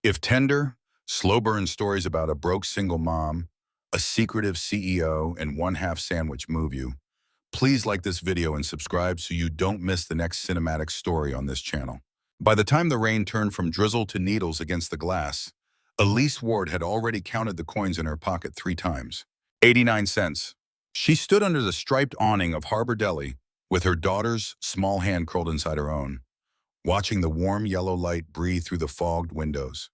If tender, slow-burn stories about a broke single mom, a secretive CEO, and one-half sandwich move you, please like this video and subscribe so you don't miss the next cinematic story on this channel. By the time the rain turned from drizzle to needles against the glass, Elise Ward had already counted the coins in her pocket 3 times. 89 cents. She stood under the striped awning of Harbor Deli with her daughter's small hand curled inside her own, watching the warm yellow light breathe through the fogged windows.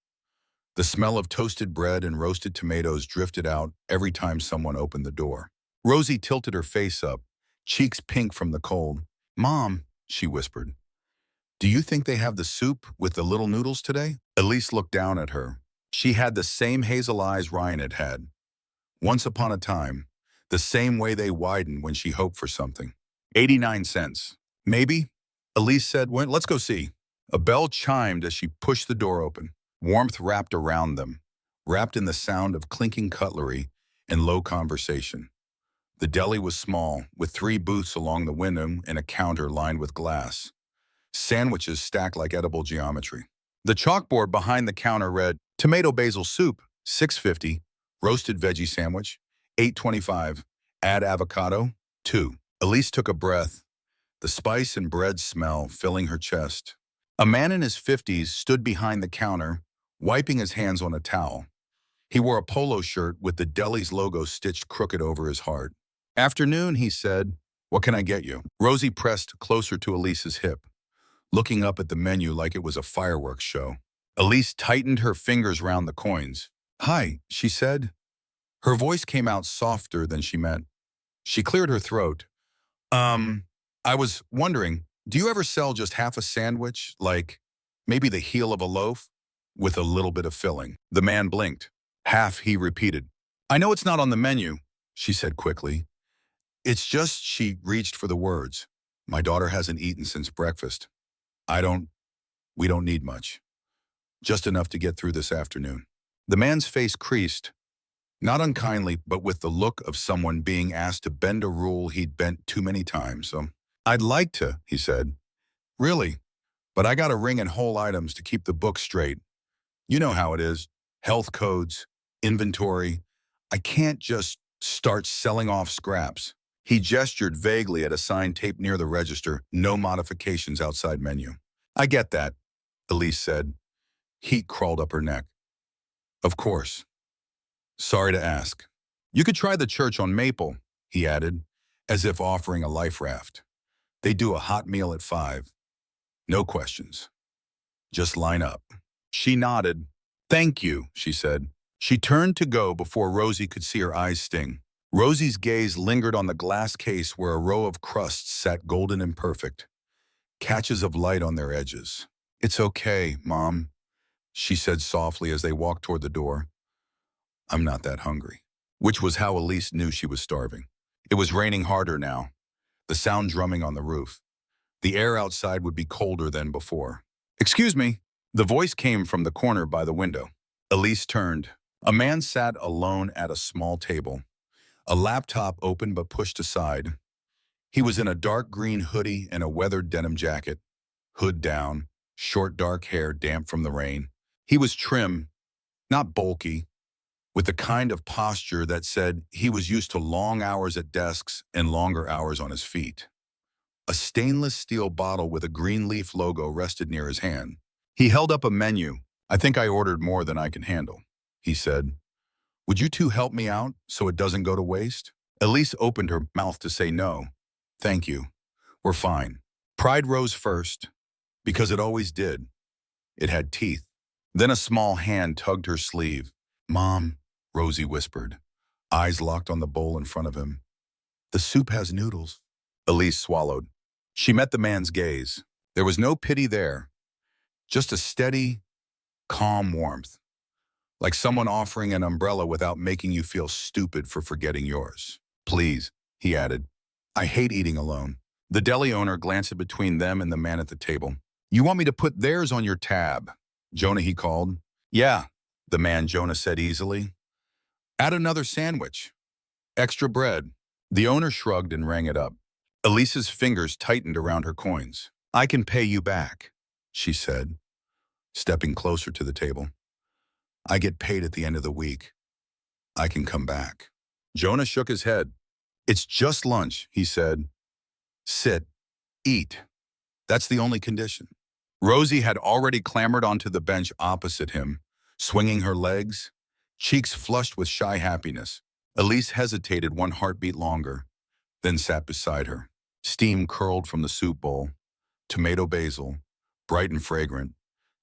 The smell of toasted bread and roasted tomatoes drifted out every time someone opened the door. Rosie tilted her face up, cheeks pink from the cold. "Mom," she whispered, "do you think they have the soup with the little noodles today?" Elise looked down at her. She had the same hazel eyes Ryan had had. Once upon a time, the same way they widened when she hoped for something. 89 cents. "Maybe," Elise said. "Well, let's go see." A bell chimed as she pushed the door open. Warmth wrapped around them, wrapped in the sound of clinking cutlery and low conversation. The deli was small, with 3 booths along the window and a counter lined with glass. Sandwiches stacked like edible geometry. The chalkboard behind the counter read, "Tomato basil soup, $6.50. Roasted veggie sandwich, $8.25. Add avocado, 2. Elise took a breath, the spice and bread smell filling her chest. A man in his 50s stood behind the counter, wiping his hands on a towel. He wore a polo shirt with the deli's logo stitched crooked over his heart. "Afternoon," he said. "What can I get you?" Rosie pressed closer to Elise's hip, looking up at the menu like it was a fireworks show. Elise tightened her fingers round the coins. "Hi," she said. Her voice came out softer than she meant. She cleared her throat. I was wondering, do you ever sell just half a sandwich, like maybe the heel of a loaf, with a little bit of filling?" The man blinked. "Half," he repeated. "I know it's not on the menu," she said quickly. "It's just," she reached for the words, "my daughter hasn't eaten since breakfast. We don't need much. Just enough to get through this afternoon." The man's face creased, not unkindly, but with the look of someone being asked to bend a rule he'd bent too many times. "I'd like to," he said. "Really, but I got to ring in whole items to keep the book straight. You know how it is. Health codes, inventory. I can't just start selling off scraps." He gestured vaguely at a sign taped near the register, "No modifications outside menu." "I get that," Elise said. Heat crawled up her neck. "Of course. Sorry to ask. You could try the church on Maple," he added, as if offering a life raft. "They do a hot meal at 5. No questions. Just line up." She nodded. "Thank you," she said. She turned to go before Rosie could see her eyes sting. Rosie's gaze lingered on the glass case where a row of crusts sat golden and perfect, catches of light on their edges. "It's okay, Mom," she said softly as they walked toward the door. "I'm not that hungry." Which was how Elise knew she was starving. It was raining harder now, the sound drumming on the roof. The air outside would be colder than before. "Excuse me." The voice came from the corner by the window. Elise turned. A man sat alone at a small table, a laptop open but pushed aside. He was in a dark green hoodie and a weathered denim jacket, hood down, short dark hair damp from the rain. He was trim, not bulky, with the kind of posture that said he was used to long hours at desks and longer hours on his feet. A stainless steel bottle with a green leaf logo rested near his hand. He held up a menu. "I think I ordered more than I can handle," he said. "Would you two help me out so it doesn't go to waste?" Elise opened her mouth to say no. "Thank you. We're fine." Pride rose first, because it always did. It had teeth. Then a small hand tugged her sleeve. "Mom," Rosie whispered, eyes locked on the bowl in front of him. "The soup has noodles." Elise swallowed. She met the man's gaze. There was no pity there, just a steady, calm warmth, like someone offering an umbrella without making you feel stupid for forgetting yours. "Please," he added. "I hate eating alone." The deli owner glanced between them and the man at the table. "You want me to put theirs on your tab?" "Jonah," he called. "Yeah," the man Jonah said easily. "Add another sandwich. Extra bread." The owner shrugged and rang it up. Elise's fingers tightened around her coins. "I can pay you back," she said, stepping closer to the table. I get paid at the end of the week. I can come back. Jonah shook his head. It's just lunch, he said. Sit, eat. That's the only condition. Rosie had already clambered onto the bench opposite him, swinging her legs, cheeks flushed with shy happiness. Elise hesitated one heartbeat longer, then sat beside her. Steam curled from the soup bowl, tomato basil, bright and fragrant,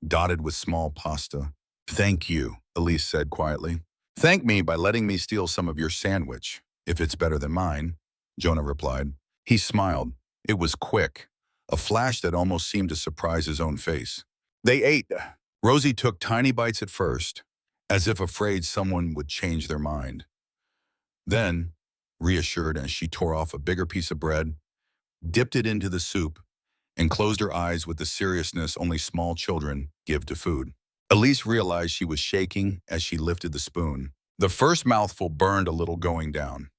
dotted with small pasta. Thank you, Elise said quietly. Thank me by letting me steal some of your sandwich, if it's better than mine, Jonah replied. He smiled. It was quick, a flash that almost seemed to surprise his own face. They ate. Rosie took tiny bites at first, as if afraid someone would change their mind. Then, reassured as she tore off a bigger piece of bread, dipped it into the soup, and closed her eyes with the seriousness only small children give to food. Elise realized she was shaking as she lifted the spoon. The first mouthful burned a little going down.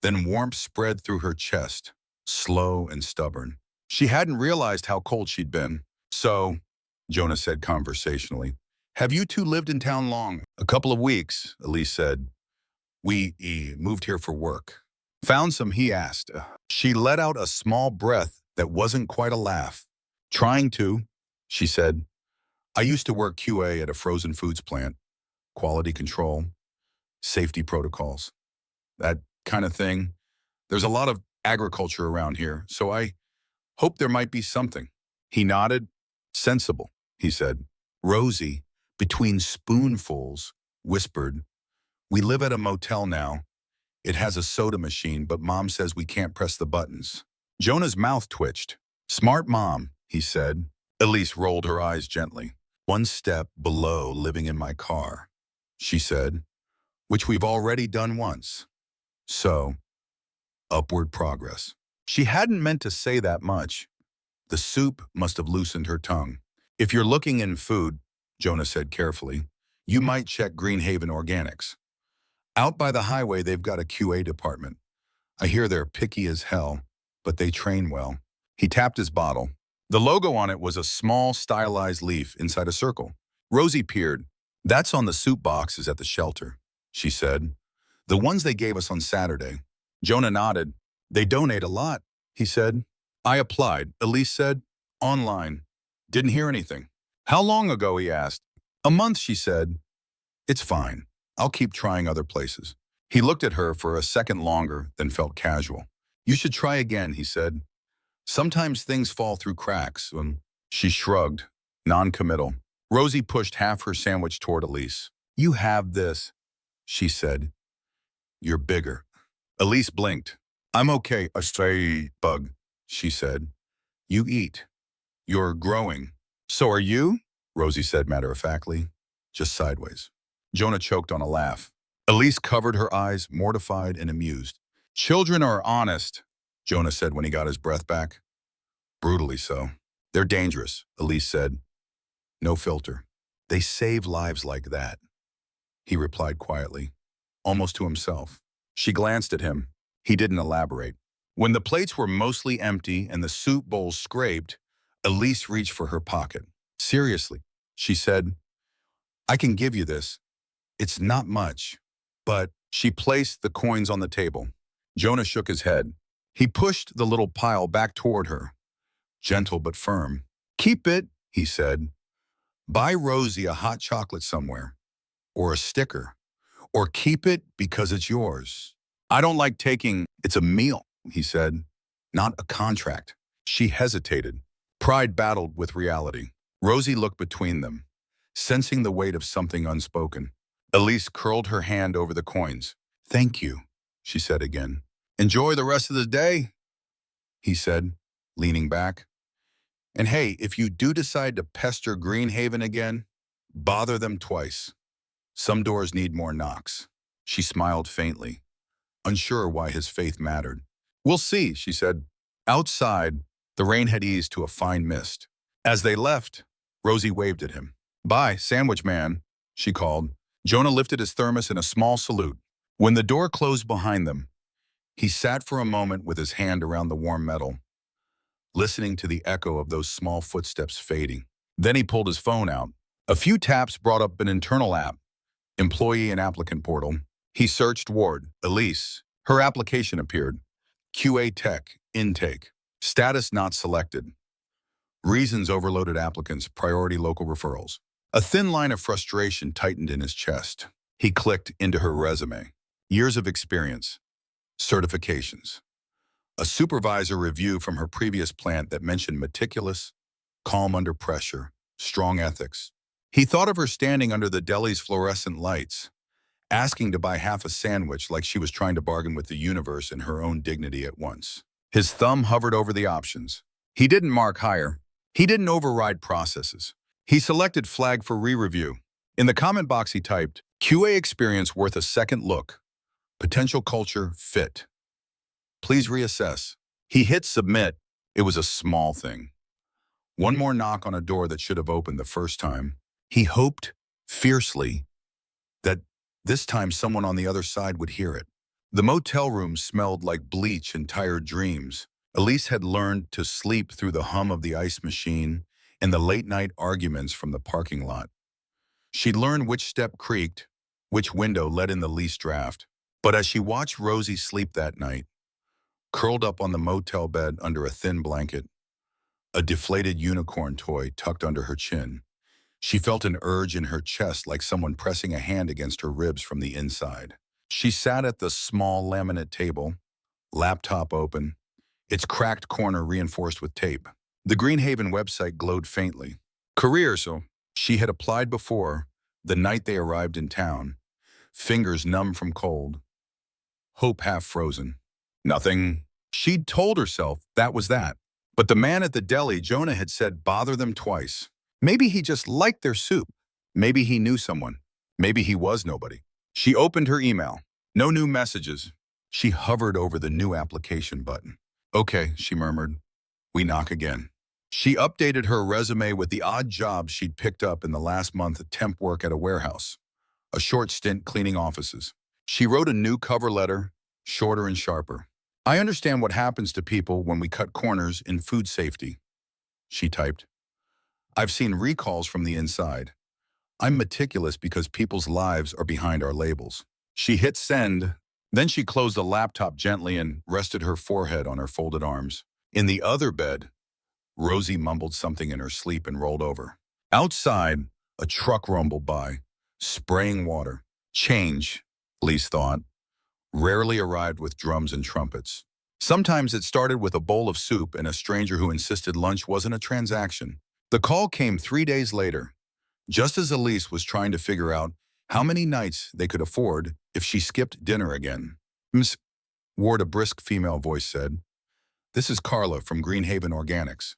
Then warmth spread through her chest, slow and stubborn. She hadn't realized how cold she'd been. So, Jonah said conversationally, have you two lived in town long? A couple of weeks, Elise said. We moved here for work. Found some, he asked. She let out a small breath that wasn't quite a laugh. Trying to, she said. I used to work QA at a frozen foods plant. Quality control, safety protocols, that kind of thing. There's a lot of agriculture around here, so I hope there might be something. He nodded. Sensible, he said. Rosie, between spoonfuls, whispered, we live at a motel now. It has a soda machine, but Mom says we can't press the buttons. Jonah's mouth twitched. Smart mom, he said. Elise rolled her eyes gently. One step below living in my car, she said, which we've already done once. So, upward progress. She hadn't meant to say that much. The soup must have loosened her tongue. If you're looking in food, Jonah said carefully, you might check Greenhaven Organics. Out by the highway, they've got a QA department. I hear they're picky as hell, but they train well. He tapped his bottle. The logo on it was a small, stylized leaf inside a circle. Rosie peered. That's on the soup boxes at the shelter, she said. The ones they gave us on Saturday. Jonah nodded. They donate a lot, he said. I applied, Elise said. Online. Didn't hear anything. How long ago, he asked. A month, she said. It's fine. I'll keep trying other places. He looked at her for a second longer, then felt casual. You should try again, he said. Sometimes things fall through cracks. She shrugged, non-committal. Rosie pushed half her sandwich toward Elise. You have this, she said. You're bigger. Elise blinked. I'm okay, a stray bug, she said. You eat. You're growing. So are you? Rosie said matter-of-factly, just sideways. Jonah choked on a laugh. Elise covered her eyes, mortified and amused. Children are honest, Jonah said when he got his breath back. Brutally so. They're dangerous, Elise said. No filter. They save lives like that, he replied quietly, almost to himself. She glanced at him. He didn't elaborate. When the plates were mostly empty and the soup bowls scraped, Elise reached for her pocket. Seriously, she said, I can give you this. It's not much, but she placed the coins on the table. Jonah shook his head. He pushed the little pile back toward her, gentle but firm. Keep it, he said. Buy Rosie a hot chocolate somewhere, or a sticker, or keep it because it's yours. I don't like taking, it's a meal, he said, not a contract. She hesitated. Pride battled with reality. Rosie looked between them, sensing the weight of something unspoken. Elise curled her hand over the coins. Thank you, she said again. Enjoy the rest of the day, he said, leaning back. And hey, if you do decide to pester Greenhaven again, bother them twice. Some doors need more knocks. She smiled faintly, unsure why his faith mattered. We'll see, she said. Outside, the rain had eased to a fine mist. As they left, Rosie waved at him. Bye, sandwich man, she called. Jonah lifted his thermos in a small salute. When the door closed behind them, he sat for a moment with his hand around the warm metal, listening to the echo of those small footsteps fading. Then he pulled his phone out. A few taps brought up an internal app. Employee and applicant portal. He searched Ward, Elise. Her application appeared. QA Tech, intake. Status not selected. Reasons overloaded applicants, priority local referrals. A thin line of frustration tightened in his chest. He clicked into her resume. Years of experience. Certifications. A supervisor review from her previous plant that mentioned meticulous, calm under pressure, strong ethics. He thought of her standing under the deli's fluorescent lights, asking to buy half a sandwich like she was trying to bargain with the universe and her own dignity at once. His thumb hovered over the options. He didn't mark higher. He didn't override processes. He selected flag for re-review. In the comment box he typed, QA experience worth a second look. Potential culture fit. Please reassess. He hit submit. It was a small thing. One more knock on a door that should have opened the first time. He hoped, fiercely, that this time someone on the other side would hear it. The motel room smelled like bleach and tired dreams. Elise had learned to sleep through the hum of the ice machine and the late-night arguments from the parking lot. She'd learned which step creaked, which window let in the least draft. But as she watched Rosie sleep that night, curled up on the motel bed under a thin blanket, a deflated unicorn toy tucked under her chin, she felt an urge in her chest like someone pressing a hand against her ribs from the inside. She sat at the small laminate table, laptop open, its cracked corner reinforced with tape. The Greenhaven website glowed faintly. Career, so she had applied before, the night they arrived in town, fingers numb from cold, hope half frozen. Nothing. She'd told herself that was that. But the man at the deli, Jonah, had said bother them twice. Maybe he just liked their soup. Maybe he knew someone. Maybe he was nobody. She opened her email. No new messages. She hovered over the new application button. Okay, she murmured. We knock again. She updated her resume with the odd jobs she'd picked up in the last month of temp work at a warehouse, a short stint cleaning offices. She wrote a new cover letter, shorter and sharper. I understand what happens to people when we cut corners in food safety, she typed. I've seen recalls from the inside. I'm meticulous because people's lives are behind our labels. She hit send, then she closed the laptop gently and rested her forehead on her folded arms. In the other bed, Rosie mumbled something in her sleep and rolled over. Outside, a truck rumbled by, spraying water. Change, Elise thought, rarely arrived with drums and trumpets. Sometimes it started with a bowl of soup and a stranger who insisted lunch wasn't a transaction. The call came 3 days later, just as Elise was trying to figure out how many nights they could afford if she skipped dinner again. Ms. Ward, a brisk female voice said, "This is Carla from Greenhaven Organics.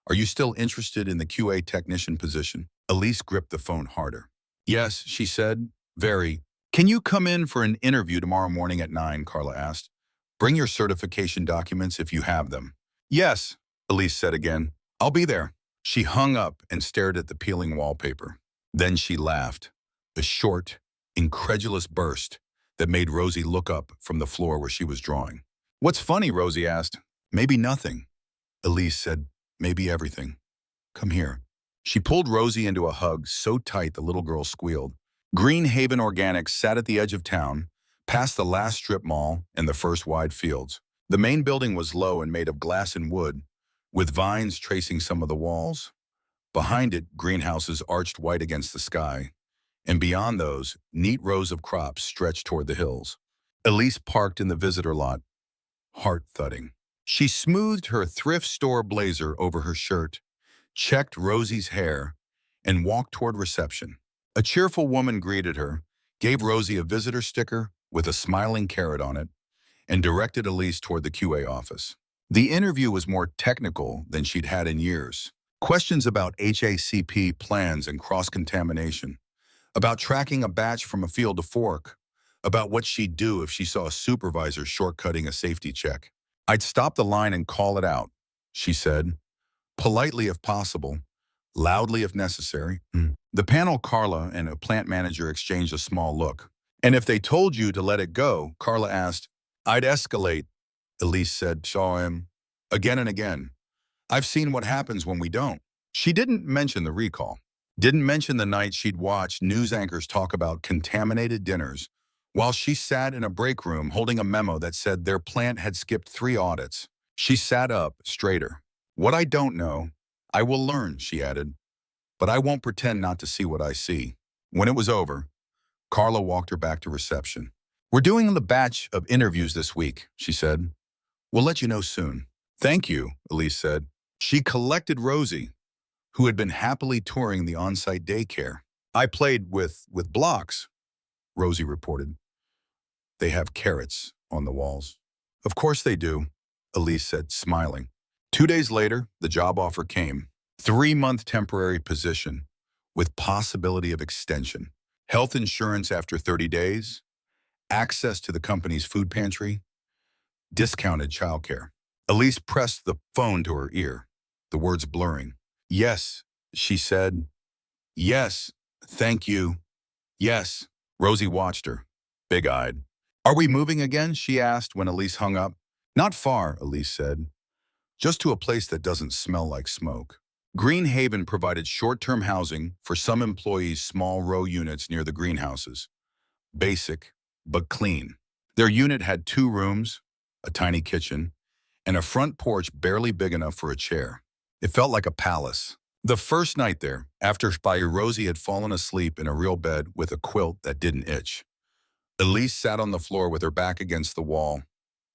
Are you still interested in the QA technician position?" Elise gripped the phone harder. Yes, she said, very. Can you come in for an interview tomorrow morning at 9, Carla asked. Bring your certification documents if you have them. Yes, Elise said again. I'll be there. She hung up and stared at the peeling wallpaper. Then she laughed, a short, incredulous burst that made Rosie look up from the floor where she was drawing. What's funny, Rosie asked. Maybe nothing. Elise said, maybe everything. Come here. She pulled Rosie into a hug so tight the little girl squealed. Greenhaven Organics sat at the edge of town, past the last strip mall and the first wide fields. The main building was low and made of glass and wood, with vines tracing some of the walls. Behind it, greenhouses arched white against the sky, and beyond those, neat rows of crops stretched toward the hills. Elise parked in the visitor lot, heart thudding. She smoothed her thrift store blazer over her shirt, checked Rosie's hair, and walked toward reception. A cheerful woman greeted her, gave Rosie a visitor sticker with a smiling carrot on it, and directed Elise toward the QA office. The interview was more technical than she'd had in years. Questions about HACP plans and cross-contamination, about tracking a batch from a field to fork, about what she'd do if she saw a supervisor shortcutting a safety check. I'd stop the line and call it out, she said, politely if possible, loudly if necessary. The panel, Carla and a plant manager exchanged a small look. And if they told you to let it go, Carla asked, I'd escalate, Elise said, saw him, again and again. I've seen what happens when we don't. She didn't mention the recall. Didn't mention the night she'd watched news anchors talk about contaminated dinners while she sat in a break room holding a memo that said their plant had skipped 3 audits. She sat up, straighter. What I don't know, I will learn, she added, but I won't pretend not to see what I see. When it was over, Carla walked her back to reception. We're doing the batch of interviews this week, she said. We'll let you know soon. Thank you, Elise said. She collected Rosie, who had been happily touring the on-site daycare. I played with blocks, Rosie reported. They have carrots on the walls. Of course they do, Elise said, smiling. 2 days later, the job offer came. 3-month temporary position with possibility of extension. Health insurance after 30 days, access to the company's food pantry, discounted childcare. Elise pressed the phone to her ear, the words blurring. Yes, she said. Yes, thank you. Yes. Rosie watched her, big-eyed. Are we moving again? She asked when Elise hung up. Not far, Elise said. Just to a place that doesn't smell like smoke. Greenhaven provided short-term housing for some employees' small row units near the greenhouses. Basic, but clean. Their unit had 2 rooms, a tiny kitchen, and a front porch barely big enough for a chair. It felt like a palace. The first night there, after Rosie had fallen asleep in a real bed with a quilt that didn't itch, Elise sat on the floor with her back against the wall,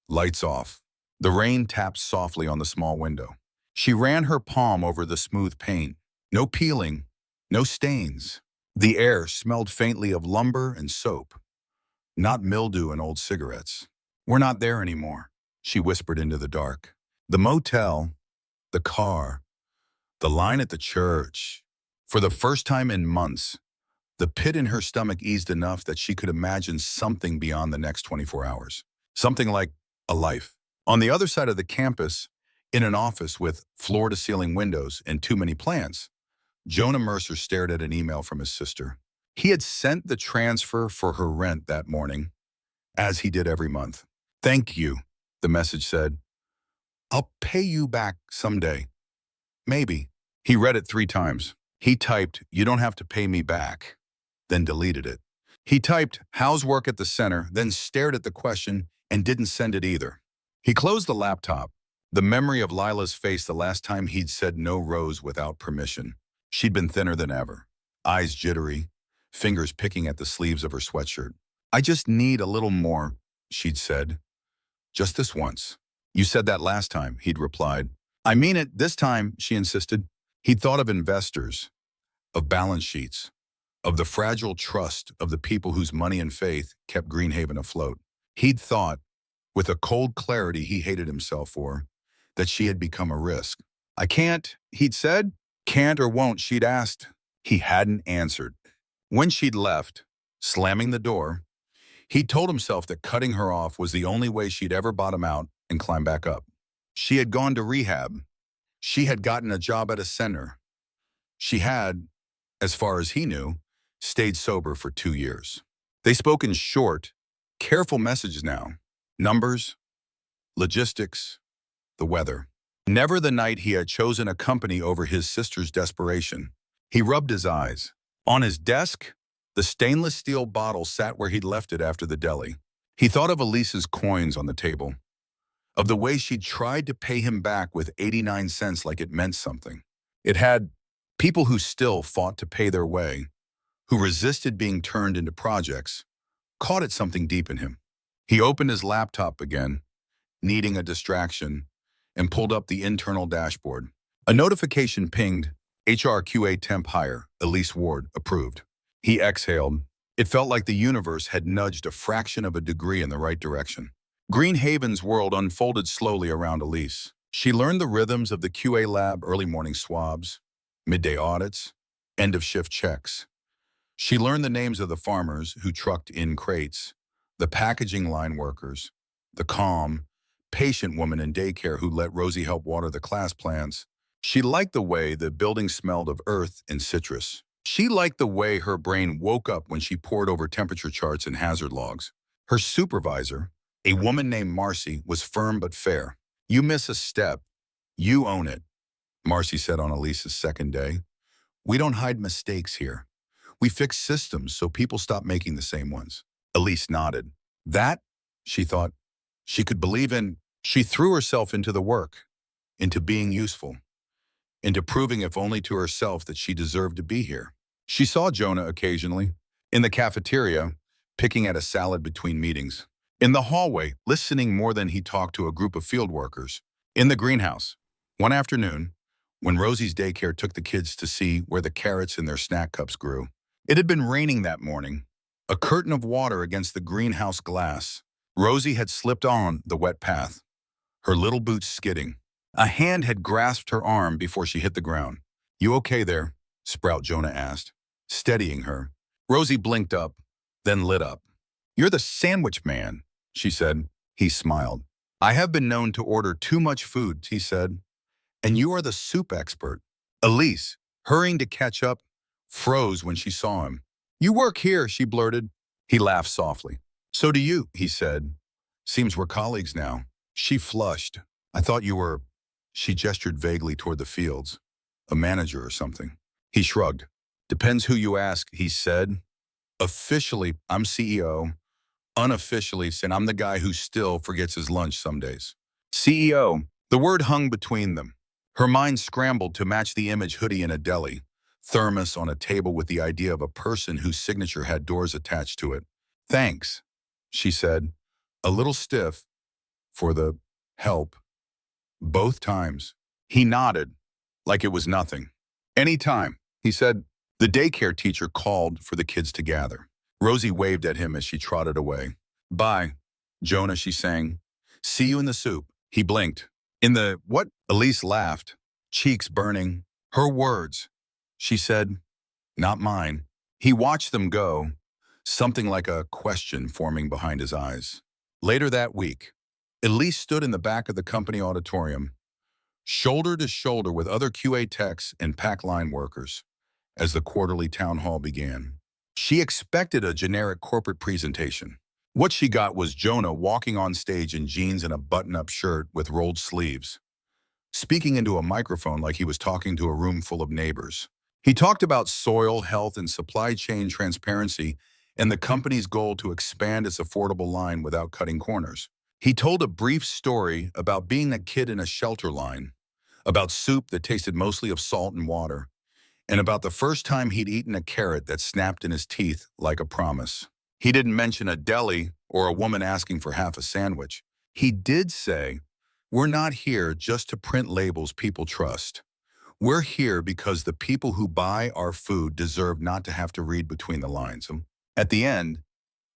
lights off. The rain tapped softly on the small window. She ran her palm over the smooth paint. No peeling, no stains. The air smelled faintly of lumber and soap, not mildew and old cigarettes. We're not there anymore, she whispered into the dark. The motel, the car, the line at the church. For the first time in months, the pit in her stomach eased enough that she could imagine something beyond the next 24 hours. Something like a life. On the other side of the campus, in an office with floor-to-ceiling windows and too many plants, Jonah Mercer stared at an email from his sister. He had sent the transfer for her rent that morning, as he did every month. Thank you, the message said. I'll pay you back someday. Maybe. He read it 3 times. He typed, you don't have to pay me back, then deleted it. He typed, how's work at the center, then stared at the question and didn't send it either. He closed the laptop. The memory of Lila's face the last time he'd said no rose without permission. She'd been thinner than ever, eyes jittery, fingers picking at the sleeves of her sweatshirt. I just need a little more, she'd said. Just this once. You said that last time, he'd replied. I mean it this time, she insisted. He'd thought of investors, of balance sheets, of the fragile trust of the people whose money and faith kept Greenhaven afloat. He'd thought, with a cold clarity he hated himself for, that she had become a risk. I can't, he'd said. Can't or won't, she'd asked. He hadn't answered. When she'd left, slamming the door, he told himself that cutting her off was the only way she'd ever bottom out and climb back up. She had gone to rehab. She had gotten a job at a center. She had, as far as he knew, stayed sober for 2 years. They spoke in short, careful messages now. Numbers, logistics, the weather. Never the night he had chosen a company over his sister's desperation. He rubbed his eyes. On his desk, the stainless steel bottle sat where he'd left it after the deli. He thought of Elise's coins on the table, of the way she'd tried to pay him back with 89 cents like it meant something. It had people who still fought to pay their way, who resisted being turned into projects, caught at something deep in him. He opened his laptop again, needing a distraction, and pulled up the internal dashboard. A notification pinged, HRQA temp hire, Elise Ward, approved. He exhaled. It felt like the universe had nudged a fraction of a degree in the right direction. Greenhaven's world unfolded slowly around Elise. She learned the rhythms of the QA lab, early morning swabs, midday audits, end-of-shift checks. She learned the names of the farmers who trucked in crates, the packaging line workers, the calm, patient woman in daycare who let Rosie help water the class plants. She liked the way the building smelled of earth and citrus. She liked the way her brain woke up when she pored over temperature charts and hazard logs. Her supervisor, a woman named Marcy, was firm but fair. You miss a step, you own it, Marcy said on Elise's second day. We don't hide mistakes here. We fix systems so people stop making the same ones. Elise nodded. That, she thought, she could believe in. She threw herself into the work, into being useful, into proving if only to herself that she deserved to be here. She saw Jonah occasionally, in the cafeteria, picking at a salad between meetings. In the hallway, listening more than he talked to a group of field workers. In the greenhouse. One afternoon, when Rosie's daycare took the kids to see where the carrots in their snack cups grew. It had been raining that morning, a curtain of water against the greenhouse glass. Rosie had slipped on the wet path, her little boots skidding. A hand had grasped her arm before she hit the ground. You okay there? Sprout Jonah asked, steadying her. Rosie blinked up, then lit up. You're the sandwich man, she said. He smiled. I have been known to order too much food, he said. And you are the soup expert. Elise, hurrying to catch up, froze when she saw him. You work here, she blurted. He laughed softly. So do you, he said. Seems we're colleagues now. She flushed. I thought you were. She gestured vaguely toward the fields. A manager or something. He shrugged. Depends who you ask, he said. Officially, I'm CEO. Unofficially, said I'm the guy who still forgets his lunch some days. CEO. The word hung between them. Her mind scrambled to match the image hoodie in a deli, thermos on a table with the idea of a person whose signature had doors attached to it. Thanks, she said, a little stiff, for the help. Both times. He nodded, like it was nothing. Any time, he said. The daycare teacher called for the kids to gather. Rosie waved at him as she trotted away. Bye, Jonah, she sang. See you in the soup. He blinked. In the, what? Elise laughed, cheeks burning. Her words. She said, not mine. He watched them go, something like a question forming behind his eyes. Later that week, Elise stood in the back of the company auditorium, shoulder to shoulder with other QA techs and pack line workers, as the quarterly town hall began. She expected a generic corporate presentation. What she got was Jonah walking on stage in jeans and a button-up shirt with rolled sleeves, speaking into a microphone like he was talking to a room full of neighbors. He talked about soil, health, and supply chain transparency and the company's goal to expand its affordable line without cutting corners. He told a brief story about being a kid in a shelter line, about soup that tasted mostly of salt and water, and about the first time he'd eaten a carrot that snapped in his teeth like a promise. He didn't mention a deli or a woman asking for half a sandwich. He did say, we're not here just to print labels people trust. We're here because the people who buy our food deserve not to have to read between the lines. At the end,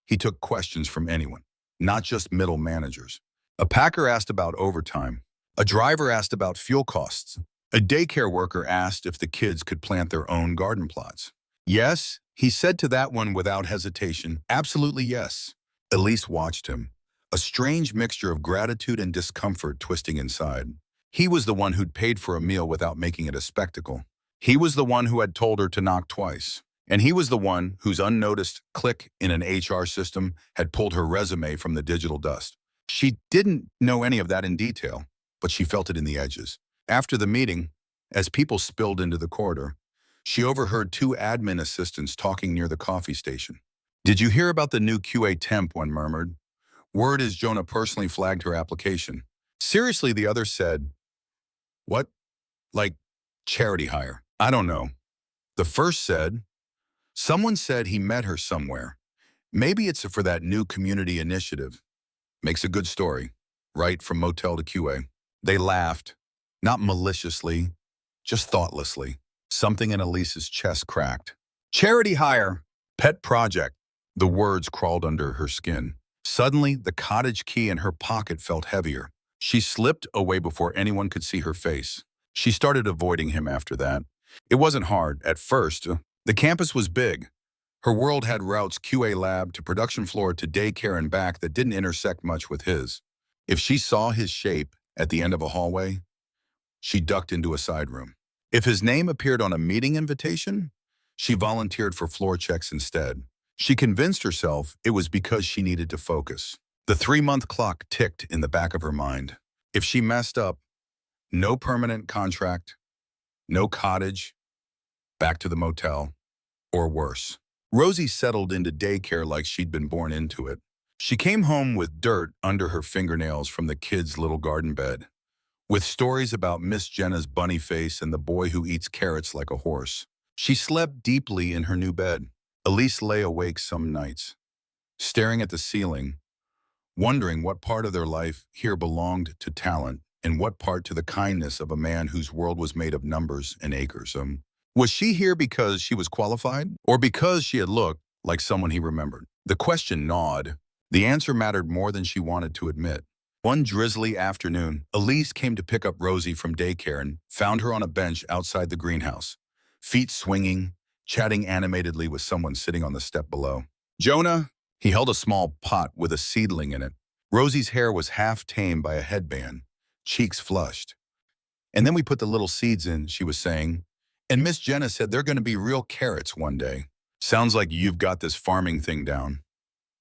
he took questions from anyone, not just middle managers. A packer asked about overtime. A driver asked about fuel costs. A daycare worker asked if the kids could plant their own garden plots. Yes, he said to that one without hesitation. Absolutely yes. Elise watched him, a strange mixture of gratitude and discomfort twisting inside. He was the one who'd paid for a meal without making it a spectacle. He was the one who had told her to knock twice. And he was the one whose unnoticed click in an HR system had pulled her resume from the digital dust. She didn't know any of that in detail, but she felt it in the edges. After the meeting, as people spilled into the corridor, she overheard two admin assistants talking near the coffee station. Did you hear about the new QA temp? One murmured. Word is Jonah personally flagged her application. Seriously, the other said. What? Like charity hire? I don't know. The first said, someone said he met her somewhere. Maybe it's for that new community initiative. Makes a good story, right from motel to QA. They laughed, not maliciously, just thoughtlessly. Something in Elise's chest cracked. Charity hire, pet project. The words crawled under her skin. Suddenly, the cottage key in her pocket felt heavier. She slipped away before anyone could see her face. She started avoiding him after that. It wasn't hard at first. The campus was big. Her world had routes QA lab to production floor to daycare and back that didn't intersect much with his. If she saw his shape at the end of a hallway, she ducked into a side room. If his name appeared on a meeting invitation, she volunteered for floor checks instead. She convinced herself it was because she needed to focus. The 3-month clock ticked in the back of her mind. If she messed up, no permanent contract, no cottage, back to the motel, or worse. Rosie settled into daycare like she'd been born into it. She came home with dirt under her fingernails from the kids' little garden bed, with stories about Miss Jenna's bunny face and the boy who eats carrots like a horse. She slept deeply in her new bed. Elise lay awake some nights, staring at the ceiling, wondering what part of their life here belonged to talent and what part to the kindness of a man whose world was made of numbers and acres. Was she here because she was qualified, or because she had looked like someone he remembered? The question gnawed. The answer mattered more than she wanted to admit. One drizzly afternoon, Elise came to pick up Rosie from daycare and found her on a bench outside the greenhouse, feet swinging, chatting animatedly with someone sitting on the step below. Jonah? He held a small pot with a seedling in it. Rosie's hair was half tamed by a headband, cheeks flushed. And then we put the little seeds in, she was saying. And Miss Jenna said they're going to be real carrots one day. Sounds like you've got this farming thing down,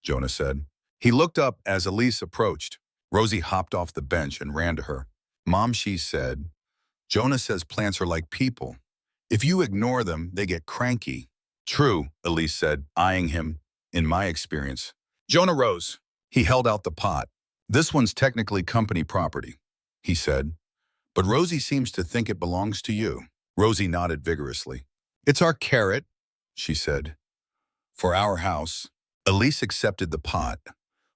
Jonah said. He looked up as Elise approached. Rosie hopped off the bench and ran to her. Mom, she said, Jonah says plants are like people. If you ignore them, they get cranky. True, Elise said, eyeing him. In my experience. Jonah rose. He held out the pot. This one's technically company property, he said, but Rosie seems to think it belongs to you. Rosie nodded vigorously. It's our carrot, she said. For our house. Elise accepted the pot,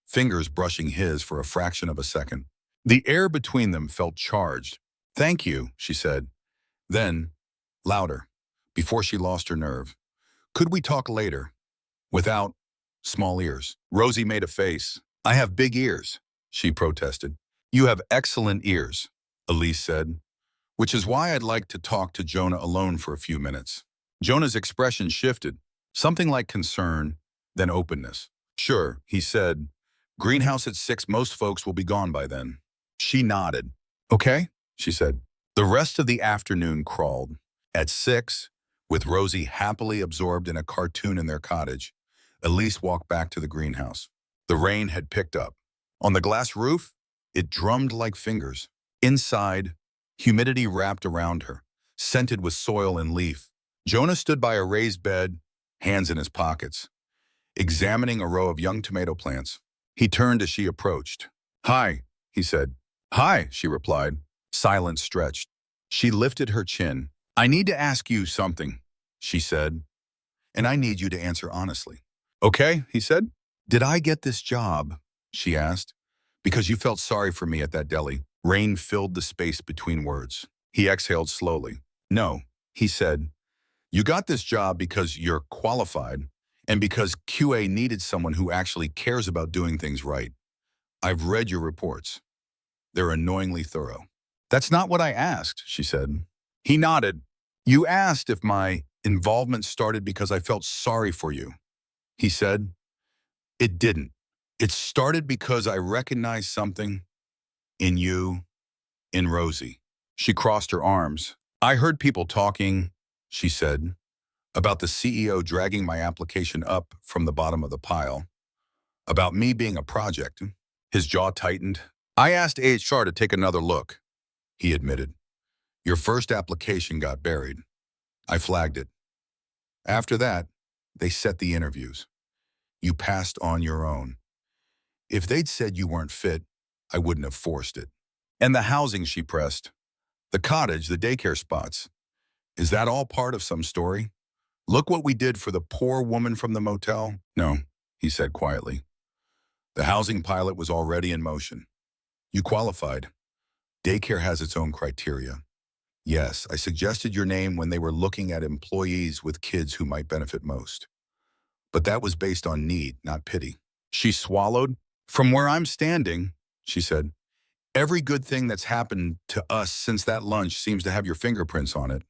fingers brushing his for a fraction of a second. The air between them felt charged. Thank you, she said. Then, louder, before she lost her nerve. Could we talk later? Without small ears. Rosie made a face. I have big ears, she protested. You have excellent ears, Elise said, which is why I'd like to talk to Jonah alone for a few minutes. Jonah's expression shifted, something like concern, then openness. Sure, he said. Greenhouse at 6, most folks will be gone by then. She nodded. Okay, she said. The rest of the afternoon crawled. At 6, with Rosie happily absorbed in a cartoon in their cottage, Elise walked back to the greenhouse. The rain had picked up. On the glass roof, it drummed like fingers. Inside, humidity wrapped around her, scented with soil and leaf. Jonah stood by a raised bed, hands in his pockets, examining a row of young tomato plants. He turned as she approached. Hi, he said. Hi, she replied. Silence stretched. She lifted her chin. I need to ask you something, she said, and I need you to answer honestly. Okay, he said. Did I get this job, she asked, because you felt sorry for me at that deli? Rain filled the space between words. He exhaled slowly. No, he said. You got this job because you're qualified and because QA needed someone who actually cares about doing things right. I've read your reports. They're annoyingly thorough. That's not what I asked, she said. He nodded. You asked if my involvement started because I felt sorry for you. He said, it didn't. It started because I recognized something in you, in Rosie. She crossed her arms. I heard people talking, she said, about the CEO dragging my application up from the bottom of the pile, about me being a project. His jaw tightened. I asked HR to take another look, he admitted. Your first application got buried. I flagged it. After that, they set the interviews. You passed on your own. If they'd said you weren't fit, I wouldn't have forced it. And the housing, she pressed. The cottage, the daycare spots. Is that all part of some story? Look what we did for the poor woman from the motel. No, he said quietly. The housing pilot was already in motion. You qualified. Daycare has its own criteria. Yes, I suggested your name when they were looking at employees with kids who might benefit most. But that was based on need, not pity. She swallowed. From where I'm standing, she said, every good thing that's happened to us since that lunch seems to have your fingerprints on it.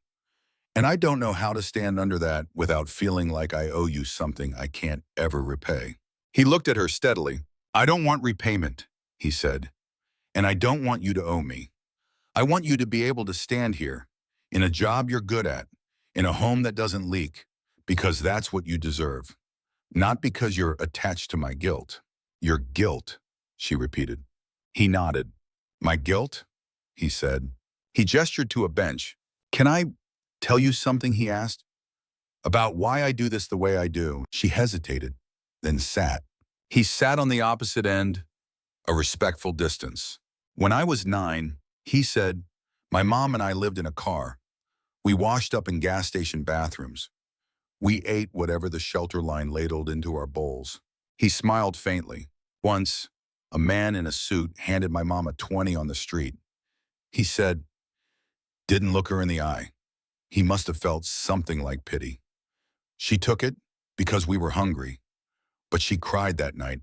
And I don't know how to stand under that without feeling like I owe you something I can't ever repay. He looked at her steadily. I don't want repayment, he said. And I don't want you to owe me. I want you to be able to stand here, in a job you're good at, in a home that doesn't leak, because that's what you deserve. Not because you're attached to my guilt. Your guilt, she repeated. He nodded. My guilt? He said. He gestured to a bench. Can I tell you something, he asked? About why I do this the way I do. She hesitated, then sat. He sat on the opposite end, a respectful distance. When I was 9, he said, my mom and I lived in a car. We washed up in gas station bathrooms. We ate whatever the shelter line ladled into our bowls. He smiled faintly. Once, a man in a suit handed my mom a 20 on the street. He said, didn't look her in the eye. He must have felt something like pity. She took it because we were hungry, but she cried that night.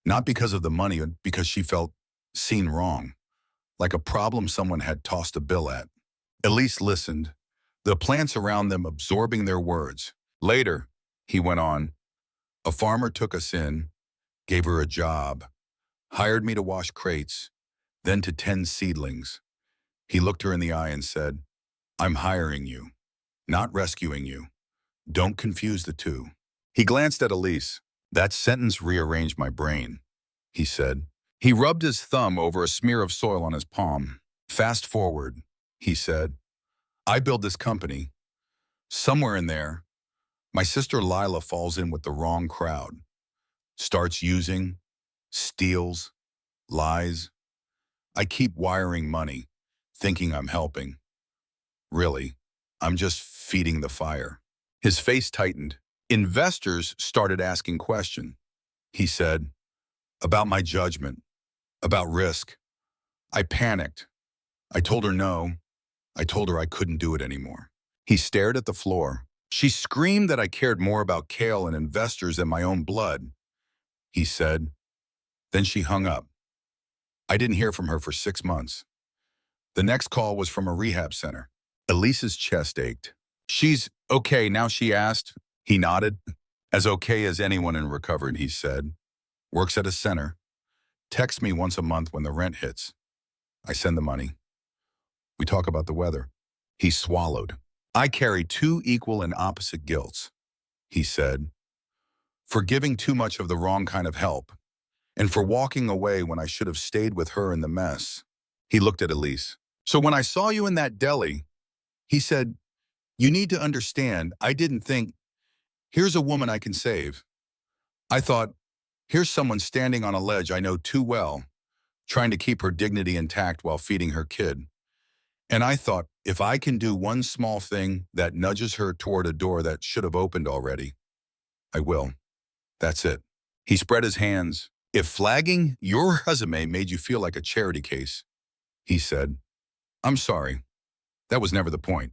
Not because of the money, but because she felt seen wrong, like a problem someone had tossed a bill at. Elise listened, the plants around them absorbing their words. Later, he went on, a farmer took us in, gave her a job, hired me to wash crates, then to tend seedlings. He looked her in the eye and said, I'm hiring you, not rescuing you. Don't confuse the two. He glanced at Elise. That sentence rearranged my brain, he said. He rubbed his thumb over a smear of soil on his palm. Fast forward, he said. I build this company. Somewhere in there, my sister Lila falls in with the wrong crowd. Starts using, steals, lies. I keep wiring money, thinking I'm helping. Really, I'm just feeding the fire. His face tightened. Investors started asking questions. He said, about my judgment, about risk. I panicked. I told her no. I told her I couldn't do it anymore. He stared at the floor. She screamed that I cared more about kale and investors than my own blood. He said. Then she hung up. I didn't hear from her for 6 months. The next call was from a rehab center. Elise's chest ached. She's okay now, she asked. He nodded. As okay as anyone in recovery, he said. Works at a center. Texts me once a month when the rent hits. I send the money. We talk about the weather. He swallowed. I carry 2 equal and opposite guilts, he said. For giving too much of the wrong kind of help, and for walking away when I should have stayed with her in the mess. He looked at Elise. So when I saw you in that deli, he said, you need to understand, I didn't think, here's a woman I can save. I thought, here's someone standing on a ledge I know too well, trying to keep her dignity intact while feeding her kid. And I thought, if I can do one small thing that nudges her toward a door that should have opened already, I will. That's it. He spread his hands. If flagging your resume made you feel like a charity case, he said, I'm sorry. That was never the point.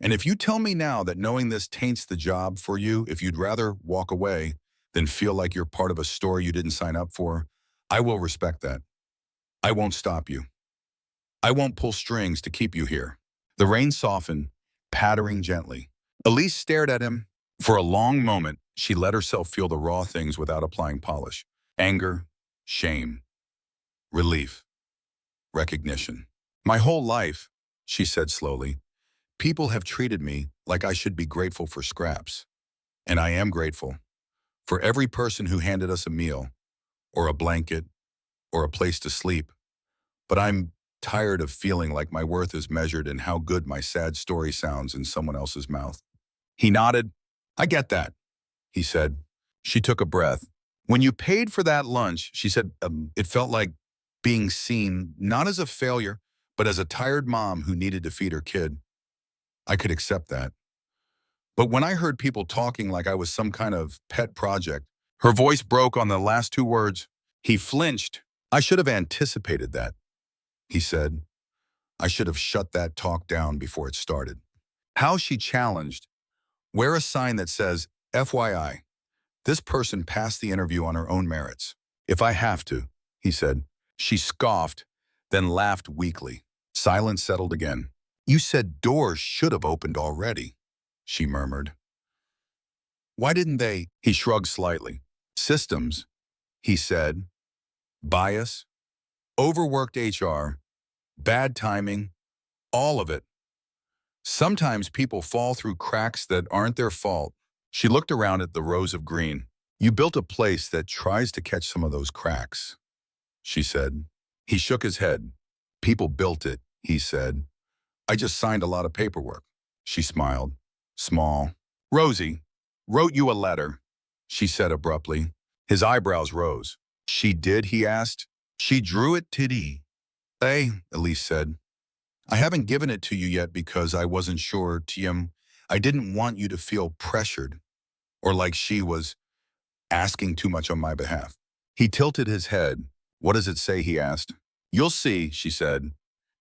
And if you tell me now that knowing this taints the job for you, if you'd rather walk away than feel like you're part of a story you didn't sign up for, I will respect that. I won't stop you. I won't pull strings to keep you here. The rain softened, pattering gently. Elise stared at him. For a long moment, she let herself feel the raw things without applying polish. Anger, shame, relief, recognition. My whole life, she said slowly, people have treated me like I should be grateful for scraps. And I am grateful for every person who handed us a meal, or a blanket, or a place to sleep. But I'm tired of feeling like my worth is measured in how good my sad story sounds in someone else's mouth. He nodded. I get that, he said. She took a breath. When you paid for that lunch, she said, it felt like being seen, not as a failure, but as a tired mom who needed to feed her kid. I could accept that. But when I heard people talking like I was some kind of pet project, her voice broke on the last 2 words. He flinched. I should have anticipated that, he said. I should have shut that talk down before it started. How she challenged. Wear a sign that says, FYI, this person passed the interview on her own merits. If I have to, he said. She scoffed, then laughed weakly. Silence settled again. You said doors should have opened already, she murmured. Why didn't they? He shrugged slightly. Systems, he said. Bias, overworked HR, bad timing, all of it. Sometimes people fall through cracks that aren't their fault. She looked around at the rows of green. You built a place that tries to catch some of those cracks, she said. He shook his head. People built it, he said. I just signed a lot of paperwork. She smiled. small. Rosie wrote you a letter, she said abruptly. His eyebrows rose. She did, he asked. She drew it today. Elise said. I haven't given it to you yet because I wasn't sure, Tiem. I didn't want you to feel pressured or like she was asking too much on my behalf. He tilted his head. What does it say, he asked. You'll see, she said.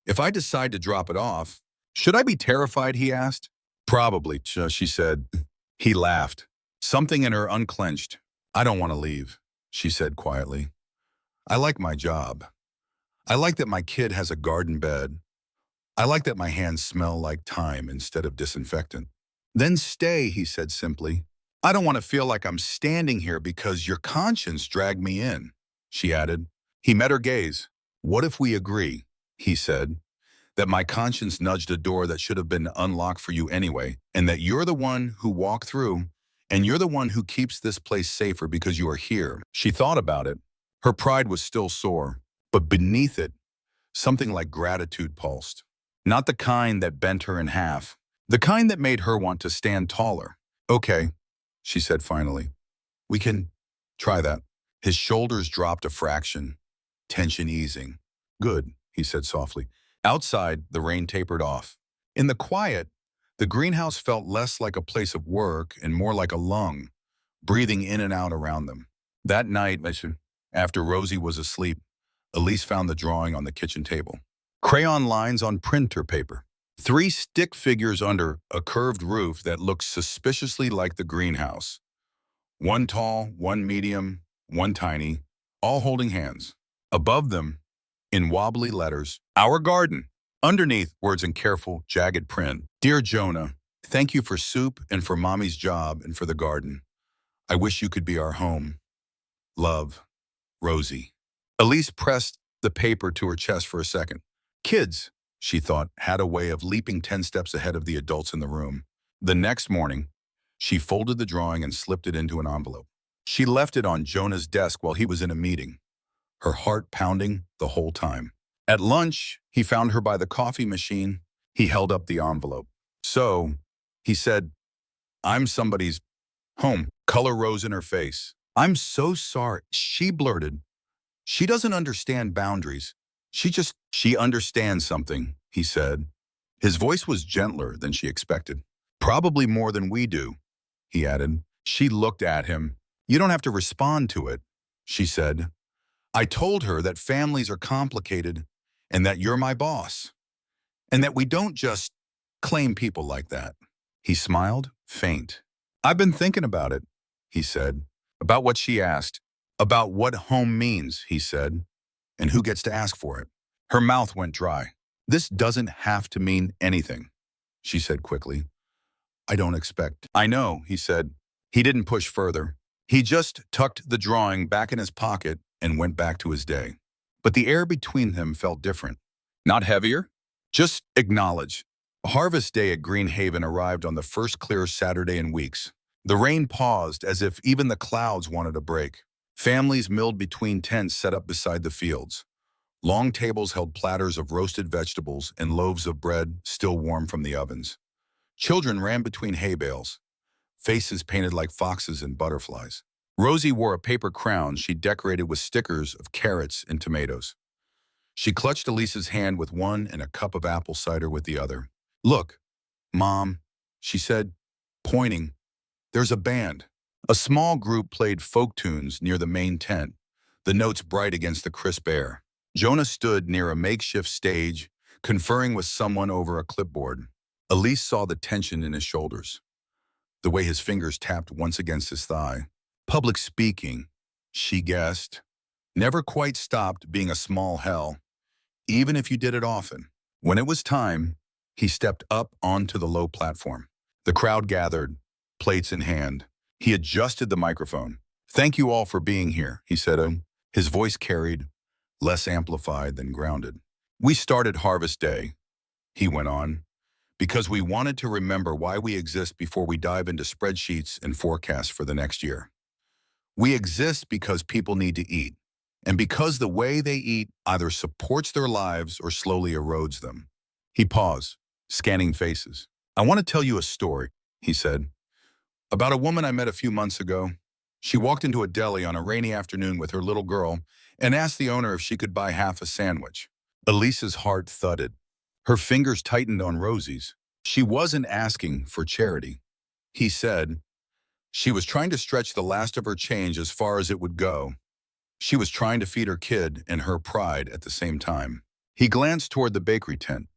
If I decide to drop it off, should I be terrified, he asked. Probably, she said. He laughed. Something in her unclenched. I don't want to leave, she said quietly. I like my job. I like that my kid has a garden bed. I like that my hands smell like thyme instead of disinfectant. Then stay, he said simply. I don't want to feel like I'm standing here because your conscience dragged me in, she added. He met her gaze. What if we agree, he said, that my conscience nudged a door that should have been unlocked for you anyway, and that you're the one who walked through, and you're the one who keeps this place safer because you are here. She thought about it. Her pride was still sore, but beneath it, something like gratitude pulsed. Not the kind that bent her in half, the kind that made her want to stand taller. Okay, she said finally. We can try that. His shoulders dropped a fraction, tension easing. Good, he said softly. Outside, the rain tapered off. In the quiet, the greenhouse felt less like a place of work and more like a lung, breathing in and out around them. That night, after Rosie was asleep, Elise found the drawing on the kitchen table. Crayon lines on printer paper. 3 stick figures under a curved roof that looked suspiciously like the greenhouse. One tall, one medium, one tiny, all holding hands. Above them, in wobbly letters, our garden. Underneath, words in careful, jagged print. Dear Jonah, thank you for soup and for Mommy's job and for the garden. I wish you could be our home. Love, Rosie. Elise pressed the paper to her chest for a second. Kids, she thought, had a way of leaping 10 steps ahead of the adults in the room. The next morning, she folded the drawing and slipped it into an envelope. She left it on Jonah's desk while he was in a meeting, her heart pounding the whole time. At lunch, he found her by the coffee machine. He held up the envelope. So, he said, I'm somebody's home. Color rose in her face. I'm so sorry, she blurted. She doesn't understand boundaries. She understands something, he said. His voice was gentler than she expected. Probably more than we do, he added. She looked at him. You don't have to respond to it, she said. I told her that families are complicated and that you're my boss, and that we don't just claim people like that. He smiled, faint. I've been thinking about it, he said. About what she asked. About what home means, he said, and who gets to ask for it. Her mouth went dry. This doesn't have to mean anything, she said quickly. I don't expect. I know, he said. He didn't push further. He just tucked the drawing back in his pocket and went back to his day. But the air between them felt different. Not heavier, just acknowledge. Harvest Day at Green Haven arrived on the first clear Saturday in weeks. The rain paused as if even the clouds wanted a break. Families milled between tents set up beside the fields. Long tables held platters of roasted vegetables and loaves of bread still warm from the ovens. Children ran between hay bales, faces painted like foxes and butterflies. Rosie wore a paper crown she decorated with stickers of carrots and tomatoes. She clutched Elise's hand with one and a cup of apple cider with the other. Look, Mom, she said, pointing. There's a band. A small group played folk tunes near the main tent, the notes bright against the crisp air. Jonah stood near a makeshift stage, conferring with someone over a clipboard. Elise saw the tension in his shoulders, the way his fingers tapped once against his thigh. Public speaking, she guessed, never quite stopped being a small hell, even if you did it often. When it was time, he stepped up onto the low platform. The crowd gathered, plates in hand. He adjusted the microphone. Thank you all for being here, he said. His voice carried, less amplified than grounded. We started Harvest Day, he went on, because we wanted to remember why we exist before we dive into spreadsheets and forecasts for the next year. We exist because people need to eat, and because the way they eat either supports their lives or slowly erodes them. He paused, scanning faces. I want to tell you a story. he said. About a woman I met a few months ago. She walked into a deli on a rainy afternoon with her little girl and asked the owner if she could buy half a sandwich. Elise's heart thudded. Her fingers tightened on Rosie's. She wasn't asking for charity. He said she was trying to stretch the last of her change as far as it would go. She was trying to feed her kid and her pride at the same time. He glanced toward the bakery tent,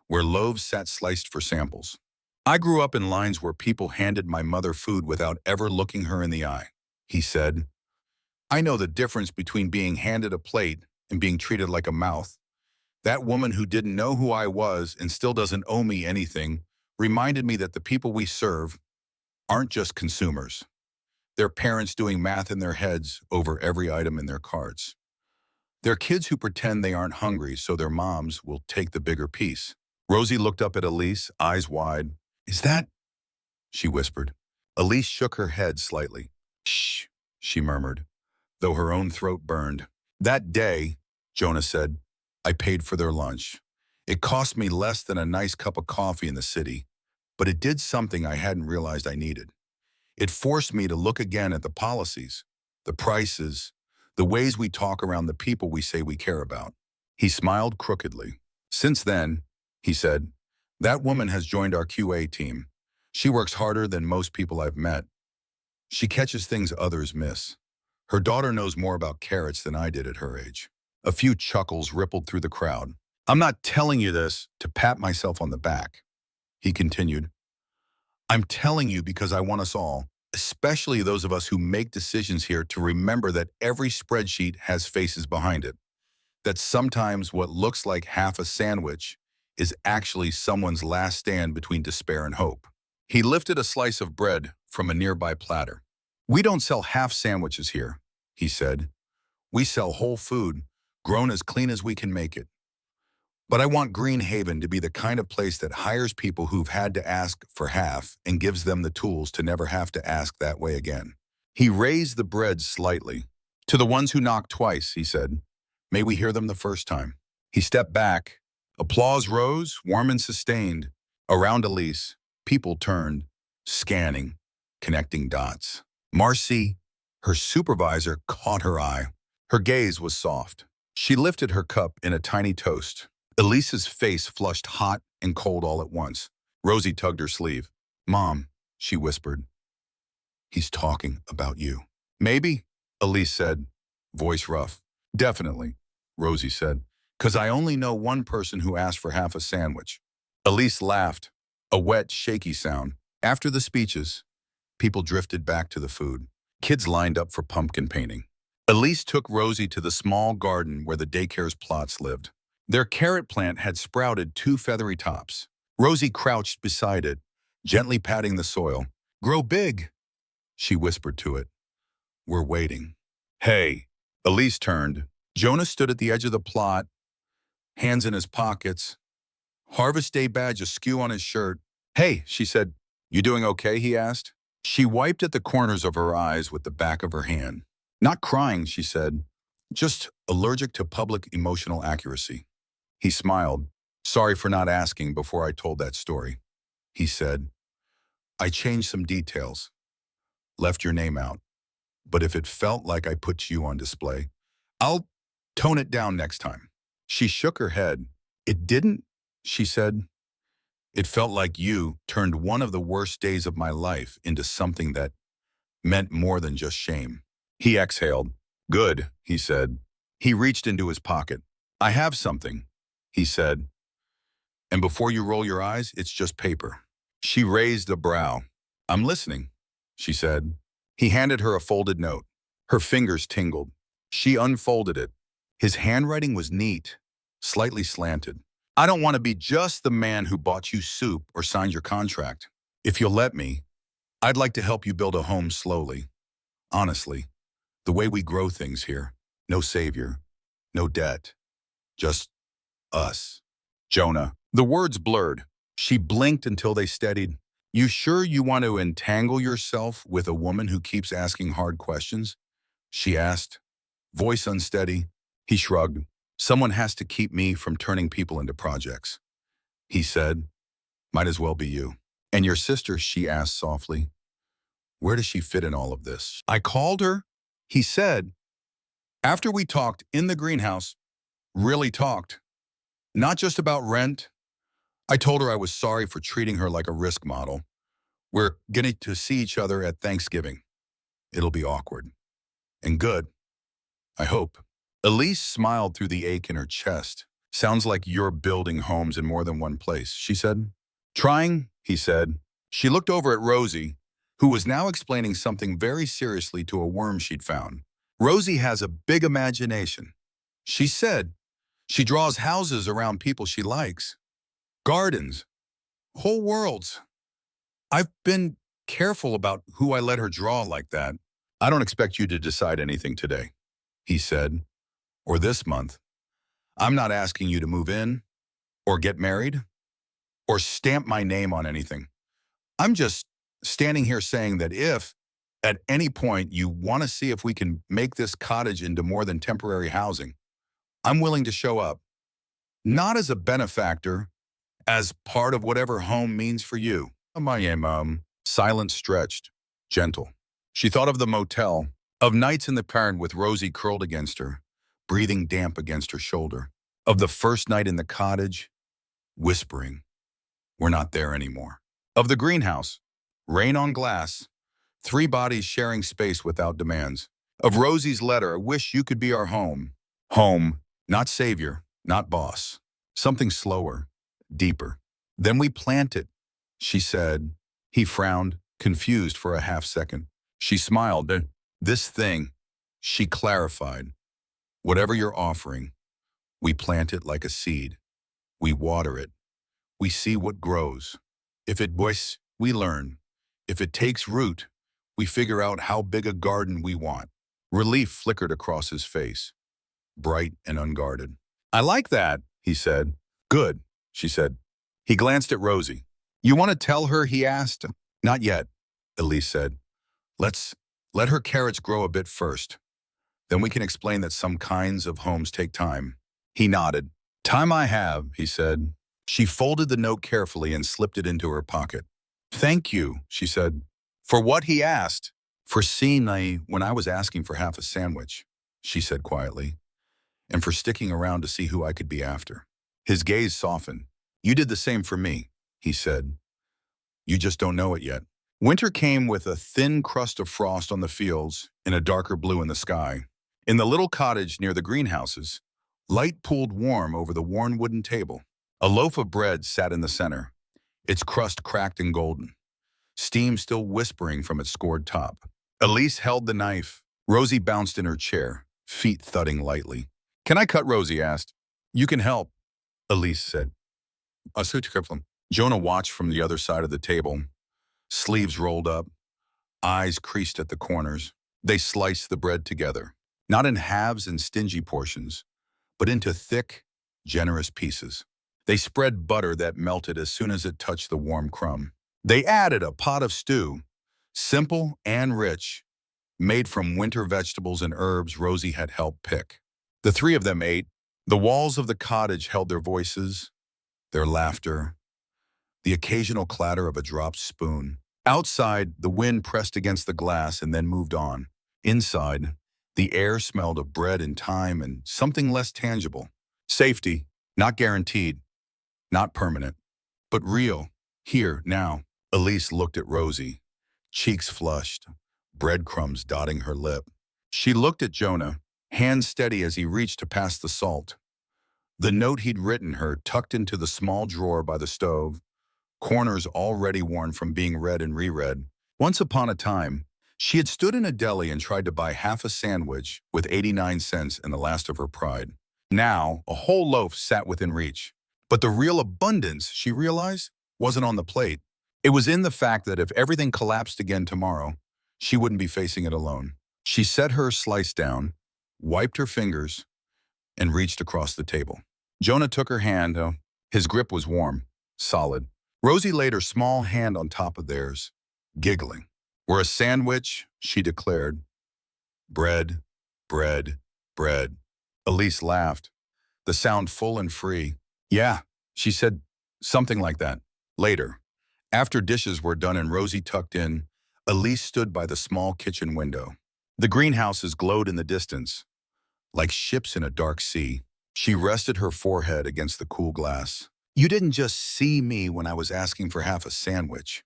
where loaves sat sliced for samples. I grew up in lines where people handed my mother food without ever looking her in the eye, he said. I know the difference between being handed a plate and being treated like a mouth. That woman who didn't know who I was and still doesn't owe me anything reminded me that the people we serve aren't just consumers. They're parents doing math in their heads over every item in their carts. They're kids who pretend they aren't hungry so their moms will take the bigger piece. Rosie looked up at Elise, eyes wide. Is that? She whispered. Elise shook her head slightly. Shh, she murmured, though her own throat burned. That day, Jonah said, I paid for their lunch. It cost me less than a nice cup of coffee in the city, but it did something I hadn't realized I needed. It forced me to look again at the policies, the prices, the ways we talk around the people we say we care about. He smiled crookedly. Since then, he said, that woman has joined our QA team. She works harder than most people I've met. She catches things others miss. Her daughter knows more about carrots than I did at her age. A few chuckles rippled through the crowd. I'm not telling you this to pat myself on the back, he continued. I'm telling you because I want us all, especially those of us who make decisions here, to remember that every spreadsheet has faces behind it. That sometimes what looks like half a sandwich is actually someone's last stand between despair and hope. He lifted a slice of bread from a nearby platter. We don't sell half sandwiches here, he said. We sell whole food, grown as clean as we can make it. But I want Green Haven to be the kind of place that hires people who've had to ask for half and gives them the tools to never have to ask that way again. He raised the bread slightly. To the ones who knock twice, he said, may we hear them the first time. He stepped back. Applause rose, warm and sustained. Around Elise, people turned, scanning, connecting dots. Marcy, her supervisor, caught her eye. Her gaze was soft. She lifted her cup in a tiny toast. Elise's face flushed hot and cold all at once. Rosie tugged her sleeve. Mom, she whispered. He's talking about you. Maybe, Elise said, voice rough. Definitely, Rosie said, because I only know one person who asked for half a sandwich. Elise laughed, a wet, shaky sound. After the speeches, people drifted back to the food. Kids lined up for pumpkin painting. Elise took Rosie to the small garden where the daycare's plots lived. Their carrot plant had sprouted 2 feathery tops. Rosie crouched beside it, gently patting the soil. Grow big, she whispered to it. We're waiting. Hey, Elise turned. Jonah stood at the edge of the plot, hands in his pockets, Harvest Day badge askew on his shirt. Hey, she said. You doing okay, he asked. She wiped at the corners of her eyes with the back of her hand. Not crying, she said. Just allergic to public emotional accuracy. He smiled. Sorry for not asking before I told that story. He said, I changed some details. Left your name out. But if it felt like I put you on display, I'll tone it down next time. She shook her head. It didn't, she said. It felt like you turned one of the worst days of my life into something that meant more than just shame. He exhaled. Good, he said. He reached into his pocket. I have something, he said. And before you roll your eyes, it's just paper. She raised a brow. I'm listening, she said. He handed her a folded note. Her fingers tingled. She unfolded it. His handwriting was neat, slightly slanted. I don't want to be just the man who bought you soup or signed your contract. If you'll let me, I'd like to help you build a home slowly. Honestly, the way we grow things here. No savior, no debt, just us. Jonah. The words blurred. She blinked until they steadied. You sure you want to entangle yourself with a woman who keeps asking hard questions? She asked, voice unsteady. He shrugged. Someone has to keep me from turning people into projects. He said, might as well be you. And your sister, she asked softly, where does she fit in all of this? I called her, he said, after we talked in the greenhouse, really talked, not just about rent. I told her I was sorry for treating her like a risk model. We're getting to see each other at Thanksgiving. It'll be awkward. And good, I hope. Elise smiled through the ache in her chest. Sounds like you're building homes in more than one place, she said. Trying, he said. She looked over at Rosie, who was now explaining something very seriously to a worm she'd found. Rosie has a big imagination. She said she draws houses around people she likes, gardens, whole worlds. I've been careful about who I let her draw like that. I don't expect you to decide anything today, he said, or this month. I'm not asking you to move in or get married or stamp my name on anything. I'm just standing here saying that if at any point you want to see if we can make this cottage into more than temporary housing, I'm willing to show up, not as a benefactor, as part of whatever home means for you. Silence stretched, gentle. She thought of the motel, of nights in the parent with Rosie curled against her, breathing damp against her shoulder, of the first night in the cottage, whispering, we're not there anymore. Of the greenhouse, rain on glass, 3 bodies sharing space without demands. Of Rosie's letter, I wish you could be our home. Home, not savior, not boss. Something slower, deeper. Then we plant it, she said. He frowned, confused for a half second. She smiled. This thing, she clarified. Whatever you're offering, we plant it like a seed. We water it. We see what grows. If it boils, we learn. If it takes root, we figure out how big a garden we want. Relief flickered across his face, bright and unguarded. I like that, he said. Good, she said. He glanced at Rosie. You want to tell her, he asked. Not yet, Elise said. Let her carrots grow a bit first. Then we can explain that some kinds of homes take time. He nodded. Time I have, he said. She folded the note carefully and slipped it into her pocket. Thank you, she said. For what, he asked. For seeing me when I was asking for half a sandwich, she said quietly. And for sticking around to see who I could be after. His gaze softened. You did the same for me, he said. You just don't know it yet. Winter came with a thin crust of frost on the fields and a darker blue in the sky. In the little cottage near the greenhouses, light pooled warm over the worn wooden table. A loaf of bread sat in the center, its crust cracked and golden, steam still whispering from its scored top. Elise held the knife. Rosie bounced in her chair, feet thudding lightly. Can I cut? Rosie asked. You can help, Elise said. Jonah watched from the other side of the table, sleeves rolled up, eyes creased at the corners. They sliced the bread together, not in halves and stingy portions, but into thick, generous pieces. They spread butter that melted as soon as it touched the warm crumb. They added a pot of stew, simple and rich, made from winter vegetables and herbs Rosie had helped pick. The 3 of them ate. The walls of the cottage held their voices, their laughter, the occasional clatter of a dropped spoon. Outside, the wind pressed against the glass and then moved on. Inside, the air smelled of bread and time and something less tangible. Safety, not guaranteed, not permanent, but real, here, now. Elise looked at Rosie, cheeks flushed, breadcrumbs dotting her lip. She looked at Jonah, hands steady as he reached to pass the salt. The note he'd written her tucked into the small drawer by the stove, corners already worn from being read and reread. Once upon a time, she had stood in a deli and tried to buy half a sandwich with 89 cents and the last of her pride. Now, a whole loaf sat within reach. But the real abundance, she realized, wasn't on the plate. It was in the fact that if everything collapsed again tomorrow, she wouldn't be facing it alone. She set her slice down, wiped her fingers, and reached across the table. Jonah took her hand. His grip was warm, solid. Rosie laid her small hand on top of theirs, giggling. We're a sandwich, she declared. Bread, bread, bread. Elise laughed, the sound full and free. Yeah, she said something like that. Later, After dishes were done and Rosie tucked in, Elise stood by the small kitchen window. The greenhouses glowed in the distance, like ships in a dark sea. She rested her forehead against the cool glass. "You didn't just see me when I was asking for half a sandwich,"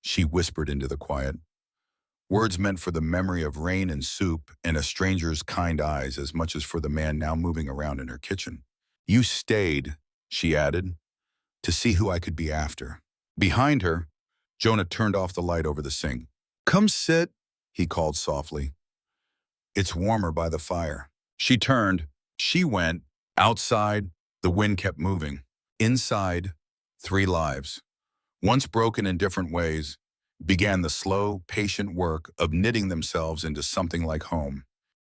she whispered into the quiet. Words meant for the memory of rain and soup and a stranger's kind eyes as much as for the man now moving around in her kitchen. "You stayed," she added, "to see who I could be after." Behind her, Jonah turned off the light over the sink. "Come sit," he called softly. "It's warmer by the fire." She turned. She went. Outside, the wind kept moving. Inside, 3 lives, once broken in different ways, began the slow, patient work of knitting themselves into something like home.